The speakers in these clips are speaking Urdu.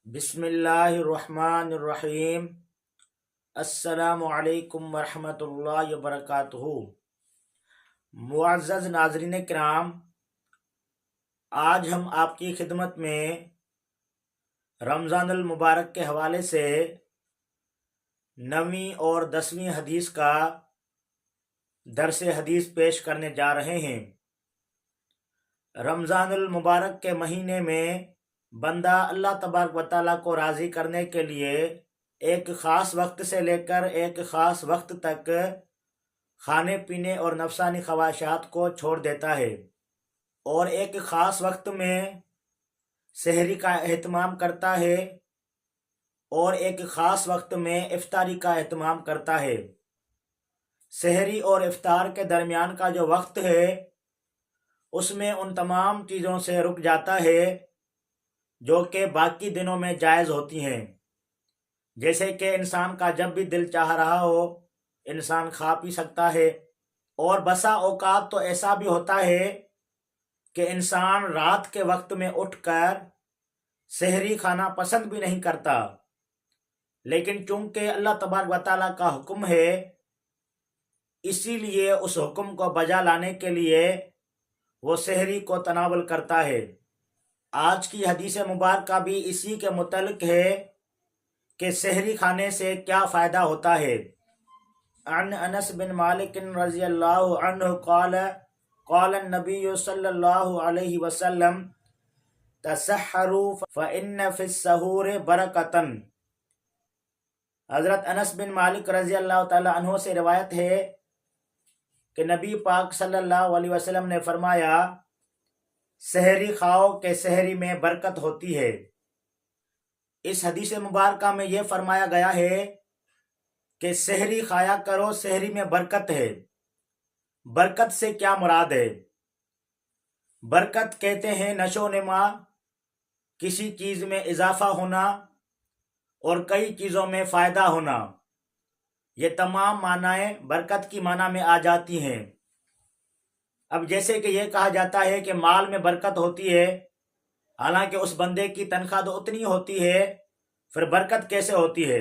بسم اللہ الرحمن الرحیم۔ السلام علیکم ورحمۃ اللہ وبرکاتہ۔ معزز ناظرین کرام، آج ہم آپ کی خدمت میں رمضان المبارک کے حوالے سے 9ویں اور 10ویں حدیث کا درس حدیث پیش کرنے جا رہے ہیں۔ رمضان المبارک کے مہینے میں بندہ اللہ تبارک و تعالیٰ کو راضی کرنے کے لیے ایک خاص وقت سے لے کر ایک خاص وقت تک کھانے پینے اور نفسانی خواہشات کو چھوڑ دیتا ہے، اور ایک خاص وقت میں سحری کا اہتمام کرتا ہے اور ایک خاص وقت میں افطاری کا اہتمام کرتا ہے۔ سحری اور افطار کے درمیان کا جو وقت ہے اس میں ان تمام چیزوں سے رک جاتا ہے جو کہ باقی دنوں میں جائز ہوتی ہیں، جیسے کہ انسان کا جب بھی دل چاہ رہا ہو انسان کھا پی سکتا ہے، اور بسا اوقات تو ایسا بھی ہوتا ہے کہ انسان رات کے وقت میں اٹھ کر سحری کھانا پسند بھی نہیں کرتا، لیکن چونکہ اللہ تبارک و تعالیٰ کا حکم ہے اسی لیے اس حکم کو بجا لانے کے لیے وہ سحری کو تناول کرتا ہے۔ آج کی حدیث مبارکہ بھی اسی کے متعلق ہے کہ سحری کھانے سے کیا فائدہ ہوتا ہے۔ عن انس بن مالک رضی اللہ عنہ قال قال النبی صلی اللہ علیہ وسلم تسحروا فإن فی السحور برکۃ۔ حضرت انس بن مالک رضی اللہ تعالی عنہ سے روایت ہے کہ نبی پاک صلی اللہ علیہ وسلم نے فرمایا، سحری کھاؤ کہ سحری میں برکت ہوتی ہے۔ اس حدیث مبارکہ میں یہ فرمایا گیا ہے کہ سحری کھایا کرو، سحری میں برکت ہے۔ برکت سے کیا مراد ہے؟ برکت کہتے ہیں نشو و نما، کسی چیز میں اضافہ ہونا اور کئی چیزوں میں فائدہ ہونا، یہ تمام معنی برکت کی معنی میں آ جاتی ہیں۔ اب جیسے کہ یہ کہا جاتا ہے کہ مال میں برکت ہوتی ہے، حالانکہ اس بندے کی تنخواہ تو اتنی ہوتی ہے، پھر برکت کیسے ہوتی ہے؟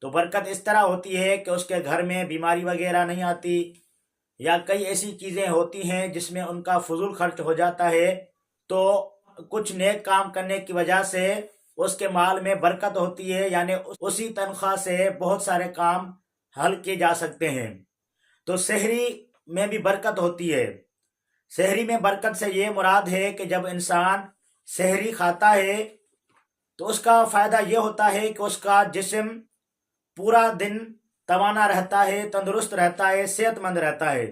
تو برکت اس طرح ہوتی ہے کہ اس کے گھر میں بیماری وغیرہ نہیں آتی، یا کئی ایسی چیزیں ہوتی ہیں جس میں ان کا فضول خرچ ہو جاتا ہے، تو کچھ نیک کام کرنے کی وجہ سے اس کے مال میں برکت ہوتی ہے، یعنی اسی تنخواہ سے بہت سارے کام حل کیے جا سکتے ہیں۔ تو سحری میں بھی برکت ہوتی ہے۔ سحری میں برکت سے یہ مراد ہے کہ جب انسان سحری کھاتا ہے تو اس کا فائدہ یہ ہوتا ہے کہ اس کا جسم پورا دن توانا رہتا ہے، تندرست رہتا ہے، صحت مند رہتا ہے،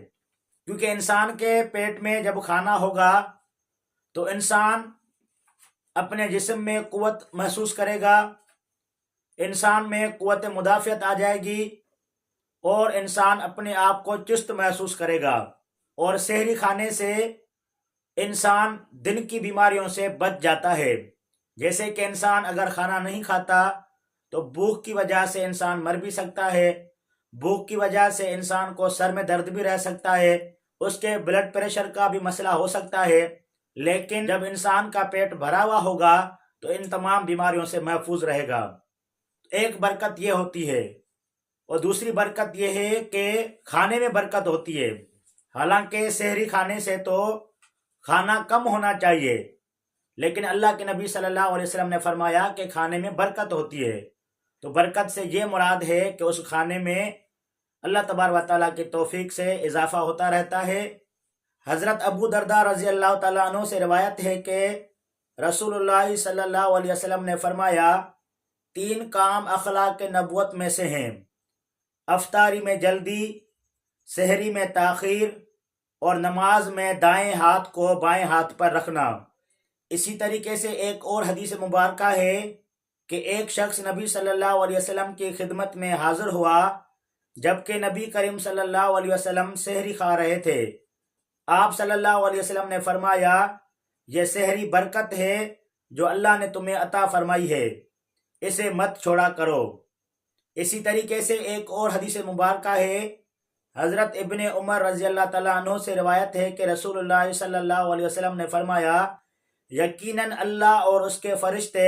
کیونکہ انسان کے پیٹ میں جب کھانا ہوگا تو انسان اپنے جسم میں قوت محسوس کرے گا، انسان میں قوت مدافعت آ جائے گی، اور انسان اپنے آپ کو چست محسوس کرے گا، اور سحری کھانے سے انسان دن کی بیماریوں سے بچ جاتا ہے۔ جیسے کہ انسان اگر کھانا نہیں کھاتا تو بھوک کی وجہ سے انسان مر بھی سکتا ہے، بھوک کی وجہ سے انسان کو سر میں درد بھی رہ سکتا ہے، اس کے بلڈ پریشر کا بھی مسئلہ ہو سکتا ہے، لیکن جب انسان کا پیٹ بھرا ہوا ہوگا تو ان تمام بیماریوں سے محفوظ رہے گا۔ ایک برکت یہ ہوتی ہے، اور دوسری برکت یہ ہے کہ کھانے میں برکت ہوتی ہے۔ حالانکہ سحری کھانے سے تو کھانا کم ہونا چاہیے، لیکن اللہ کے نبی صلی اللہ علیہ وسلم نے فرمایا کہ کھانے میں برکت ہوتی ہے۔ تو برکت سے یہ مراد ہے کہ اس کھانے میں اللہ تبارک و تعالیٰ کی توفیق سے اضافہ ہوتا رہتا ہے۔ حضرت ابو درداء رضی اللہ تعالیٰ عنہ سے روایت ہے کہ رسول اللہ صلی اللہ علیہ وسلم نے فرمایا، 3 کام اخلاق نبوت میں سے ہیں: افطاری میں جلدی، سحری میں تاخیر، اور نماز میں دائیں ہاتھ کو بائیں ہاتھ پر رکھنا۔ اسی طریقے سے ایک اور حدیث مبارکہ ہے کہ ایک شخص نبی صلی اللہ علیہ وسلم کی خدمت میں حاضر ہوا جبکہ نبی کریم صلی اللہ علیہ وسلم سحری کھا رہے تھے۔ آپ صلی اللہ علیہ وسلم نے فرمایا، یہ سحری برکت ہے جو اللہ نے تمہیں عطا فرمائی ہے، اسے مت چھوڑا کرو۔ اسی طریقے سے ایک اور حدیث مبارکہ ہے، حضرت ابن عمر رضی اللہ تعالیٰ عنہ سے روایت ہے کہ رسول اللہ صلی اللہ علیہ وسلم نے فرمایا، یقیناً اللہ اور اس کے فرشتے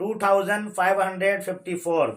2554।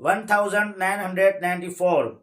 1994।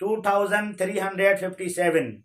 2357।